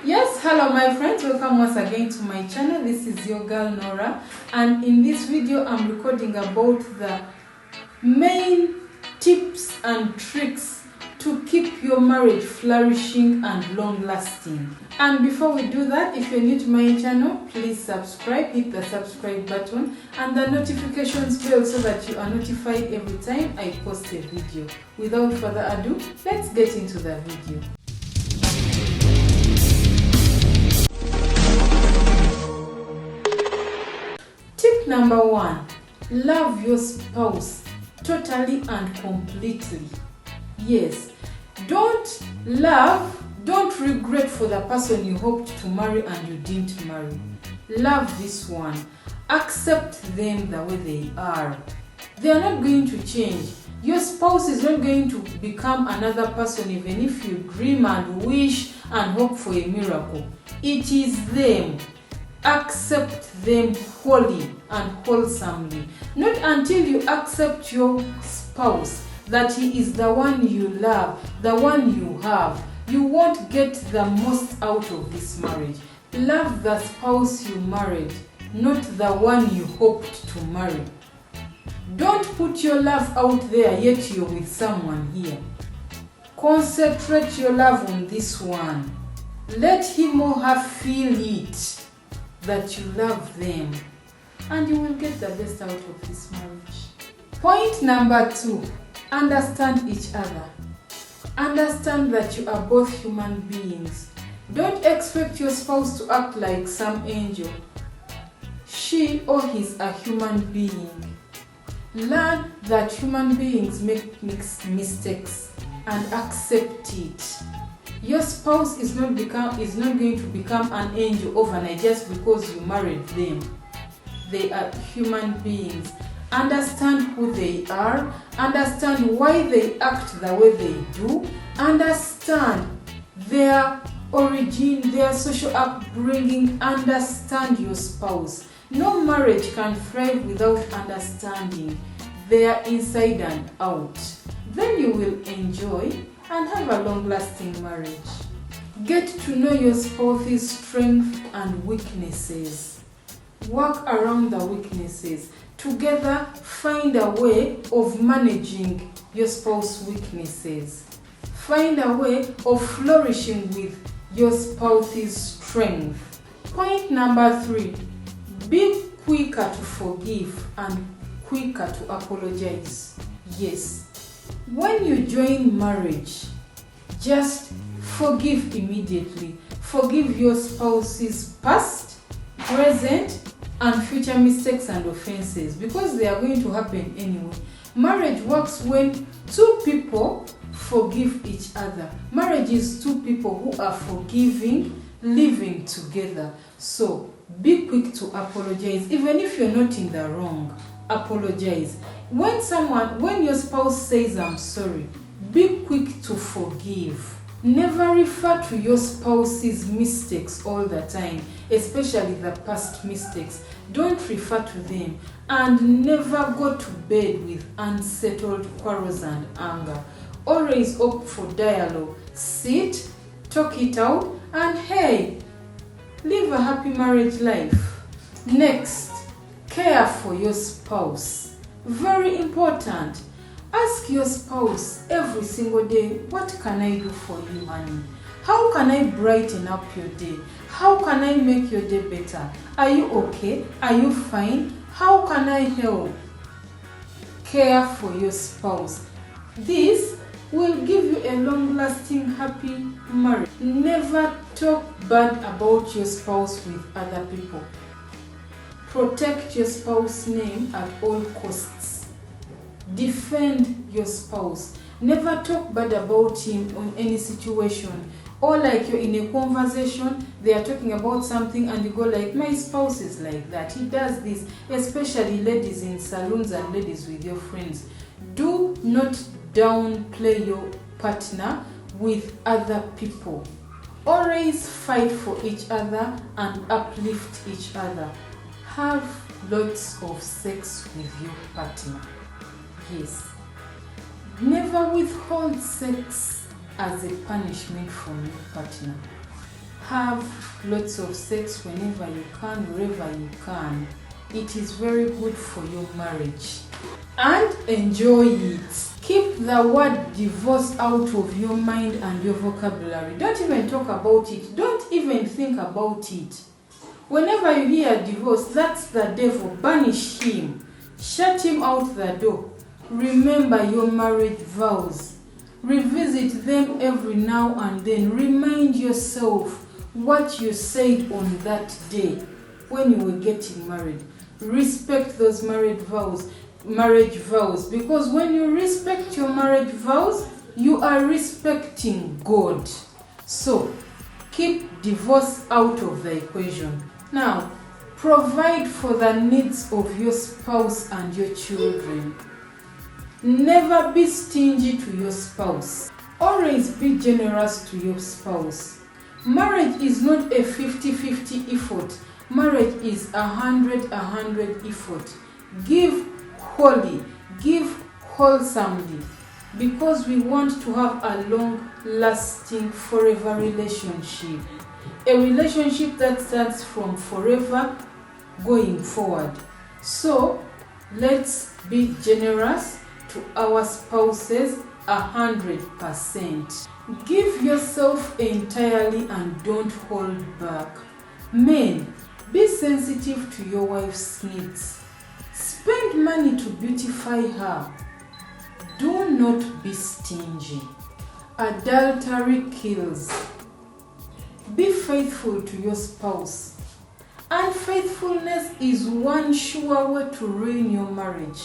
Yes, hello my friends, welcome once again to my channel. This is your girl Nora, and in this video I'm recording about the main tips and tricks to keep your marriage flourishing and long lasting. And before we do that, if you're new to my channel, please subscribe, hit the subscribe button and the notifications bell so that you are notified every time I post a video. Without further ado, let's get into the video. Tip number 1. Love your spouse totally and completely. Yes, don't regret for the person you hoped to marry and you didn't marry. Love this one. Accept them the way they are. They are not going to change. Your spouse is not going to become another person even if you dream and wish and hope for a miracle. It is them. Accept them wholly and wholesomely. Not until you accept your spouse that he is the one you love, the one you have, you won't get the most out of this marriage. Love the spouse you married, not the one you hoped to marry. Don't put your love out there yet you're with someone here. Concentrate your love on this one. Let him or her feel it, that you love them, and you will get the best out of this marriage. Point number 2. Understand each other. Understand that you are both human beings. Don't expect your spouse to act like some angel. She or he is a human being. Learn that human beings make mistakes and accept it. Your spouse is not going to become an angel overnight just because you married them. They are human beings. Understand who they are. Understand why they act the way they do. Understand their origin, their social upbringing. Understand your spouse. No marriage can thrive without understanding their inside and out. Then you will enjoy and have a long-lasting marriage. Get to know your spouse's strengths and weaknesses. Work around the weaknesses. Together, find a way of managing your spouse's weaknesses. Find a way of flourishing with your spouse's strength. Point number 3. Be quicker to forgive and quicker to apologize. Yes. When you join marriage, just forgive immediately. Forgive your spouse's past, present, and future mistakes and offenses because they are going to happen anyway. Marriage works when two people forgive each other. Marriage is two people who are forgiving, living together. So be quick to apologize. Even if you're not in the wrong, apologize. When your spouse says I'm sorry, be quick to forgive. Never refer to your spouse's mistakes all the time, especially the past mistakes. Don't refer to them, and never go to bed with unsettled quarrels and anger. Always opt for dialogue. Sit, talk it out, and hey, live a happy marriage life. Next, care for your spouse. Very important. Ask your spouse every single day, what can I do for you, honey? How can I brighten up your day? How can I make your day better? Are you okay? Are you fine? How can I help? Care for your spouse. This will give you a long-lasting, happy marriage. Never talk bad about your spouse with other people. Protect your spouse's name at all costs. Defend your spouse. Never talk bad about him on any situation. Or like you're in a conversation, they are talking about something and you go like, my spouse is like that, he does this. Especially ladies in salons and ladies with your friends. Do not downplay your partner with other people. Always fight for each other and uplift each other. Have lots of sex with your partner. Yes. Never withhold sex as a punishment from your partner. Have lots of sex whenever you can, wherever you can. It is very good for your marriage. And enjoy it. Keep the word divorce out of your mind and your vocabulary. Don't even talk about it. Don't even think about it. Whenever you hear divorce, that's the devil. Banish him. Shut him out the door. Remember your marriage vows. Revisit them every now and then. Remind yourself what you said on that day when you were getting married. Respect those marriage vows, because when you respect your marriage vows, you are respecting God. So keep divorce out of the equation. Now, provide for the needs of your spouse and your children. Never be stingy to your spouse. Always be generous to your spouse. Marriage is not a 50-50 effort. Marriage is 100 effort. Give wholly, give wholesomely, because we want to have a long-lasting, forever relationship. A relationship that starts from forever going forward. So, let's be generous to our spouses 100%. Give yourself entirely and don't hold back. Men, be sensitive to your wife's needs. Spend money to beautify her. Do not be stingy. Adultery kills. Be faithful to your spouse. Unfaithfulness is one sure way to ruin your marriage.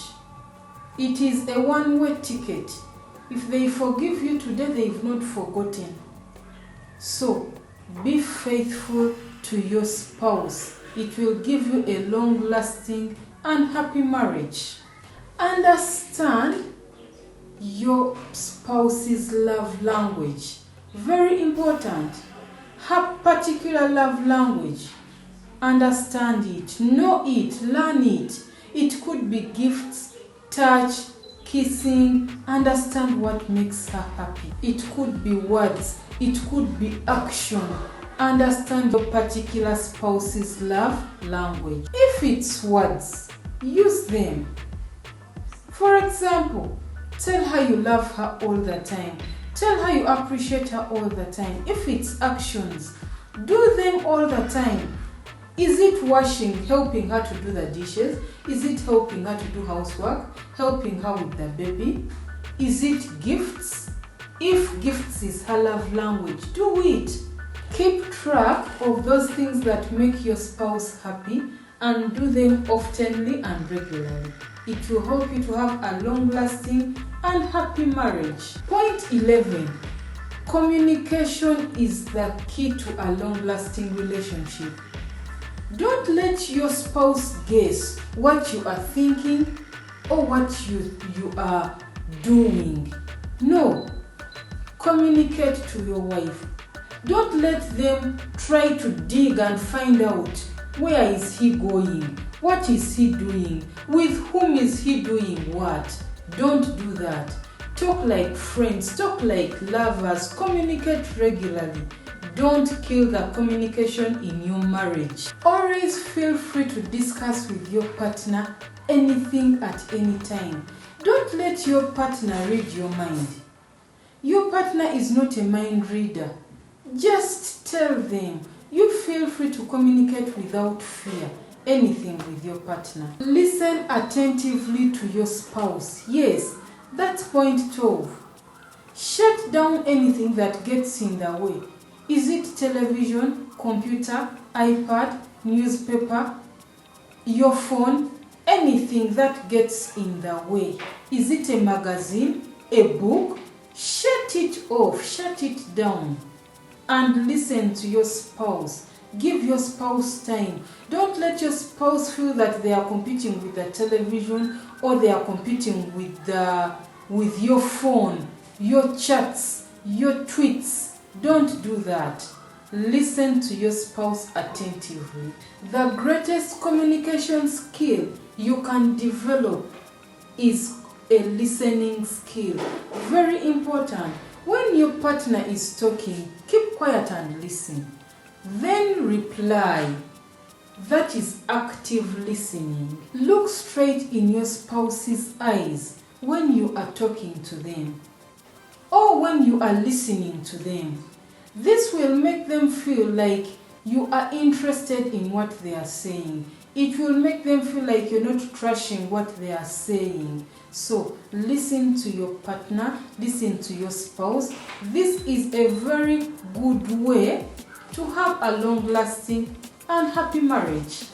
It is a one-way ticket. If they forgive you today, they've not forgotten. So, be faithful to your spouse. It will give you a long-lasting and happy marriage. Understand your spouse's love language. Very important. Her particular love language. Understand it, know it, learn it. It could be gifts, touch, kissing. Understand what makes her happy. It could be words, it could be action. Understand your particular spouse's love language. If it's words, use them. For example, tell her you love her all the time. Tell her you appreciate her all the time. If it's actions, do them all the time. Is it washing, helping her to do the dishes? Is it helping her to do housework? Helping her with the baby? Is it gifts? If gifts is her love language, do it. Keep track of those things that make your spouse happy and do them oftenly and regularly. It will help you to have a long-lasting and happy marriage. Point 11. Communication is the key to a long-lasting relationship. Don't let your spouse guess what you are thinking or what you are doing. No. Communicate to your wife. Don't let them try to dig and find out where is he going, what is he doing, with whom is he doing what. Don't do that. Talk like friends, talk like lovers, communicate regularly. Don't kill the communication in your marriage. Always feel free to discuss with your partner anything at any time. Don't let your partner read your mind. Your partner is not a mind reader. Just tell them. You feel free to communicate without fear anything with your partner. Listen attentively to your spouse. Yes, that's point 12. Shut down anything that gets in the way. Is it television, computer, iPad, newspaper, your phone, anything that gets in the way? Is it a magazine, a book? Shut it off, shut it down. And listen to your spouse. Give your spouse time. Don't let your spouse feel that they are competing with the television or they are competing with your phone, your chats, your tweets. Don't do that. Listen to your spouse attentively. The greatest communication skill you can develop is a listening skill. Very important. When your partner is talking, keep quiet and listen. Then reply. That is active listening. Look straight in your spouse's eyes when you are talking to them or when you are listening to them. This will make them feel like you are interested in what they are saying. It will make them feel like you're not trashing what they are saying. So listen to your partner, listen to your spouse. This is a very good way to have a long-lasting and happy marriage.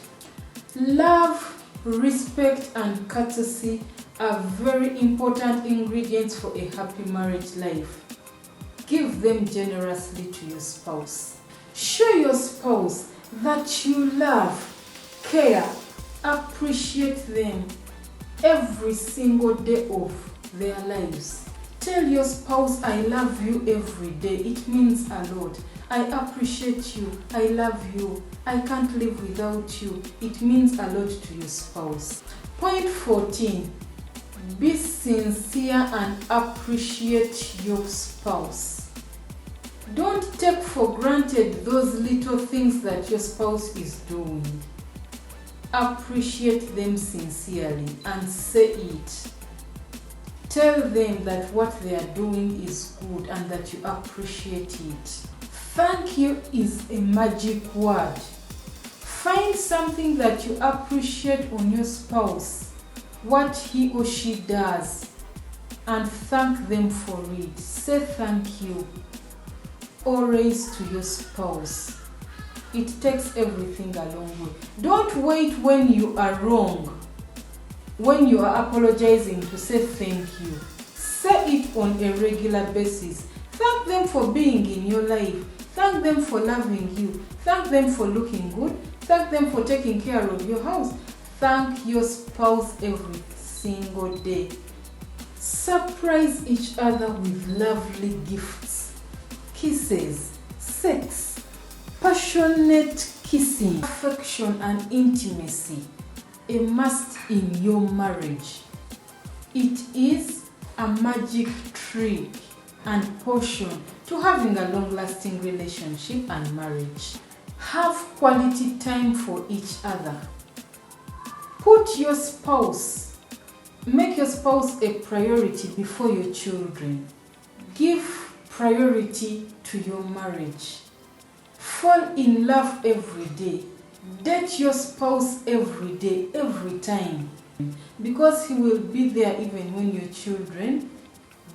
Love, respect, and courtesy are very important ingredients for a happy marriage life. Give them generously to your spouse. Show your spouse that you love, care, appreciate them every single day of their lives. Tell your spouse, I love you every day. It means a lot. I appreciate you. I love you. I can't live without you. It means a lot to your spouse. Point 14. Be sincere and appreciate your spouse. Don't take for granted those little things that your spouse is doing. Appreciate them sincerely and say it. Tell them that what they are doing is good and that you appreciate it. Thank you is a magic word. Find something that you appreciate on your spouse, what he or she does, and thank them for it. Say thank you always to your spouse. It takes everything a long way. Don't wait when you are wrong, when you are apologizing, to say thank you. Say it on a regular basis. Thank them for being in your life. Thank them for loving you. Thank them for looking good. Thank them for taking care of your house. Thank your spouse every single day. Surprise each other with lovely gifts, kisses, sex, passionate kissing, affection and intimacy. A must in your marriage. It is a magic trick and portion to having a long-lasting relationship and marriage. Have quality time for each other. Make your spouse a priority before your children. Give priority to your marriage. Fall in love every day. Date your spouse every day, every time, because he will be there even when your children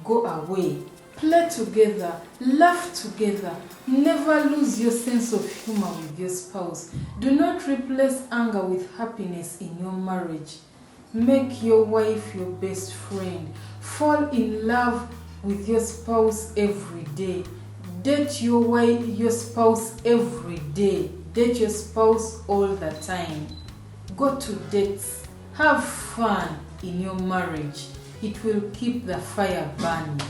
go away. Play together, laugh together. Never lose your sense of humor with your spouse. Do not replace anger with happiness in your marriage. Make your wife your best friend. Fall in love with your spouse every day. Date your spouse every day. Date your spouse all the time. Go to dates. Have fun in your marriage. It will keep the fire burning.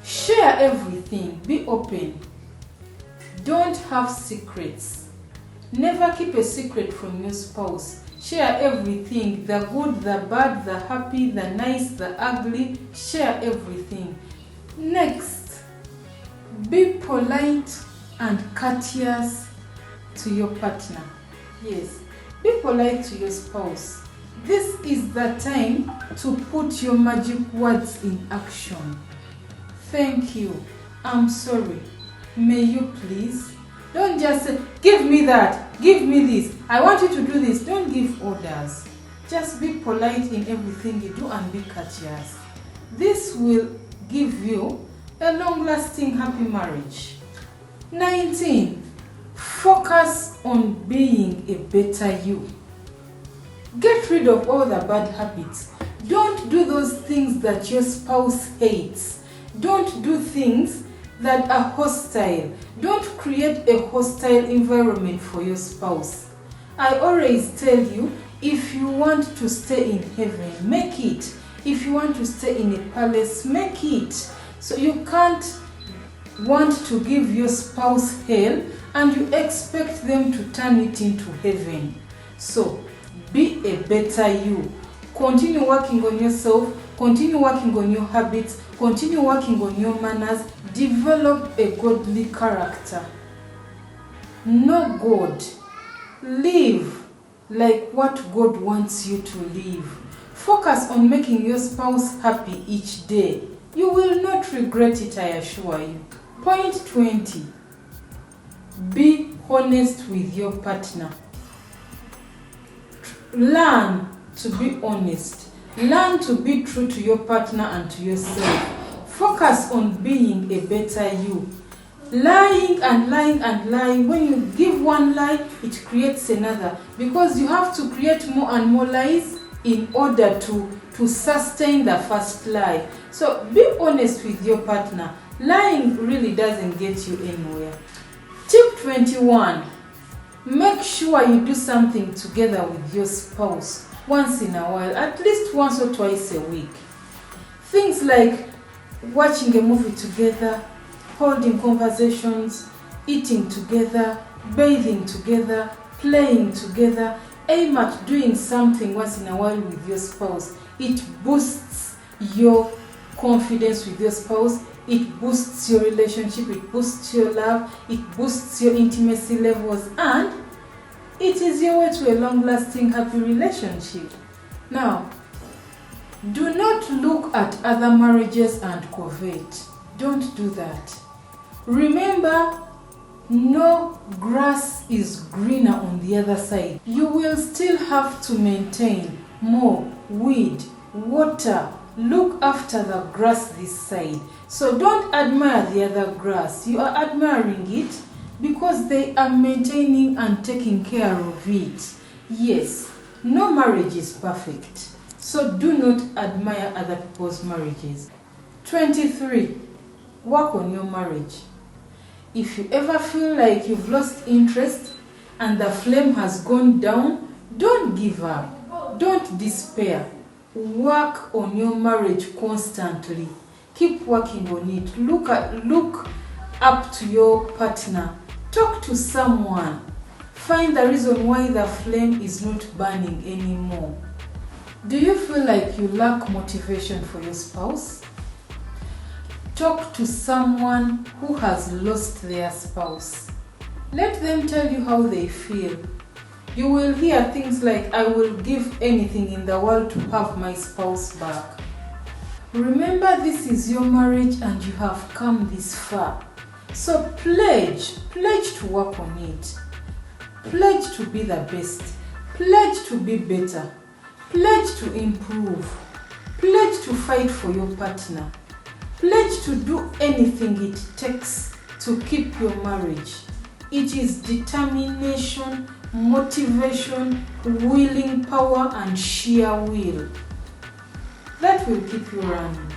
Share everything. Be open. Don't have secrets. Never keep a secret from your spouse. Share everything. The good, the bad, the happy, the nice, the ugly. Share everything. Next, be polite and courteous to your partner. Yes, be polite to your spouse. This is the time to put your magic words in action. Thank you. I'm sorry. May you please. Don't just say, give me that, give me this, I want you to do this. Don't give orders. Just be polite in everything you do and be courteous. This will give you a long-lasting happy marriage. 19. Focus on being a better you. Get rid of all the bad habits. Don't do those things that your spouse hates. Don't do things that are hostile. Don't create a hostile environment for your spouse. I always tell you, if you want to stay in heaven, make it. If you want to stay in a palace, make it. So you can't want to give your spouse hell and you expect them to turn it into heaven. So be a better you. Continue working on yourself. Continue working on your habits. Continue working on your manners. Develop a godly character. Know God. Live like what God wants you to live. Focus on making your spouse happy each day. You will not regret it, I assure you. Point 20. Be honest with your partner. Learn to be honest. Learn to be true to your partner and to yourself. Focus on being a better you. Lying and lying and lying. When you give one lie, it creates another. Because you have to create more and more lies in order to sustain the first lie. So be honest with your partner. Lying really doesn't get you anywhere. Tip 21. Make sure you do something together with your spouse once in a while, at least once or twice a week. Things like watching a movie together, holding conversations, eating together, bathing together, playing together. Aim at doing something once in a while with your spouse. It boosts your confidence with your spouse. It boosts your relationship. It boosts your love. It boosts your intimacy levels. And it is your way to a long-lasting happy relationship. Now, do not look at other marriages and covet. Don't do that. Remember, no grass is greener on the other side. You will still have to maintain, mow, weed, water, look after the grass this side. So don't admire the other grass. You are admiring it because they are maintaining and taking care of it. Yes, no marriage is perfect. So do not admire other people's marriages. 23. Work on your marriage. If you ever feel like you've lost interest and the flame has gone down, don't give up. Don't despair. Work on your marriage constantly. Keep working on it. Look up to your partner. Talk to someone. Find the reason why the flame is not burning anymore. Do you feel like you lack motivation for your spouse? Talk to someone who has lost their spouse. Let them tell you how they feel. You will hear things like, I will give anything in the world to have my spouse back. Remember, this is your marriage and you have come this far. So pledge to work on it. Pledge to be the best. Pledge to be better. Pledge to improve. Pledge to fight for your partner. Pledge to do anything it takes to keep your marriage. It is determination, motivation, willing power, and sheer will that will keep you running.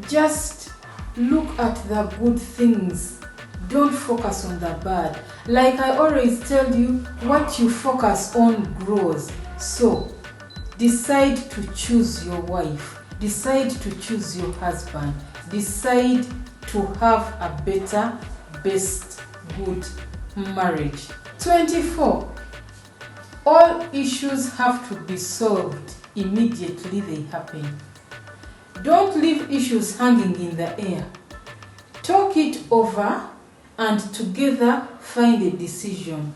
Just look at the good things. Don't focus on the bad. Like I always tell you, what you focus on grows. So decide to choose your wife. Decide to choose your husband. Decide to have a better, best, good marriage. 24. All issues have to be solved immediately they happen. Don't leave issues hanging in the air. Talk it over and together find a decision.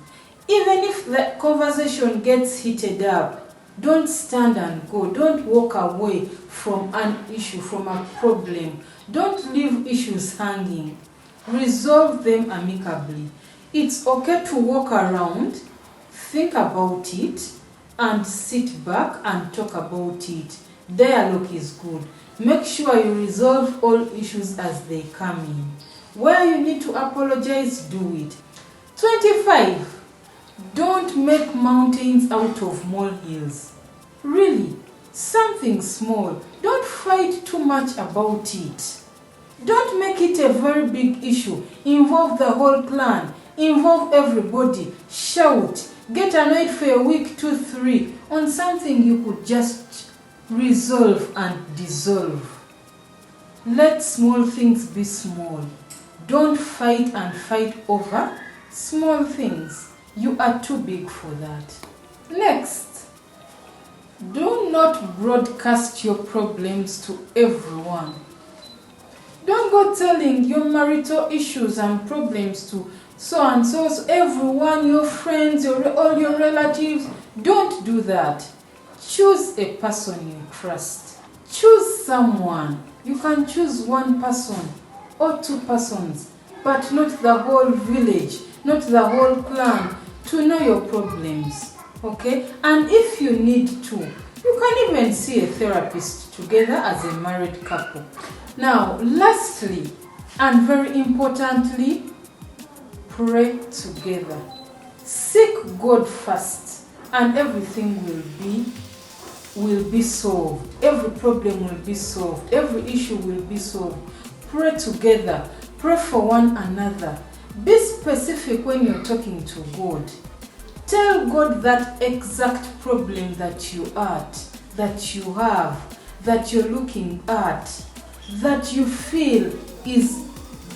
Even if the conversation gets heated up, don't stand and go. Don't walk away from an issue, from a problem. Don't leave issues hanging. Resolve them amicably. It's okay to walk around, think about it, and sit back and talk about it. Dialogue is good. Make sure you resolve all issues as they come in. Where you need to apologize, do it. 25. Don't make mountains out of molehills. Really, something small. Don't fight too much about it. Don't make it a very big issue. Involve the whole clan. Involve everybody. Shout. Get annoyed for a week, 2, 3 on something you could just resolve and dissolve. Let small things be small. Don't fight and fight over small things. You are too big for that. Next, do not broadcast your problems to everyone. Don't go telling your marital issues and problems to so and so, so everyone, your friends, all your relatives. Don't do that. Choose a person you trust. Choose someone. You can choose one person or two persons, but not the whole village, not the whole clan, to know your problems. Okay? And if you need to, you can even see a therapist together as a married couple. Now, lastly, and very importantly, pray together. Seek God first, and everything will be solved. Every problem will be solved. Every issue will be solved. Pray together. Pray for one another. Be specific when you're talking to God. Tell God that exact problem that you have, that you're looking at, that you feel is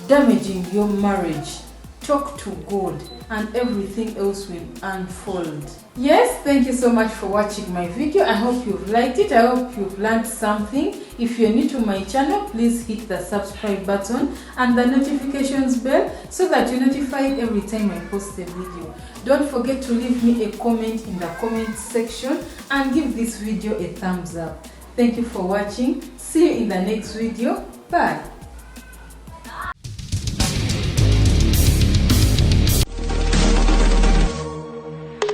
damaging your marriage. Talk to God and everything else will unfold. Yes, thank you so much for watching my video. I hope you've liked it. I hope you've learned something. If you're new to my channel, please hit the subscribe button and the notifications bell so that you're notified every time I post a video. Don't forget to leave me a comment in the comment section and give this video a thumbs up. Thank you for watching. See you in the next video. Bye.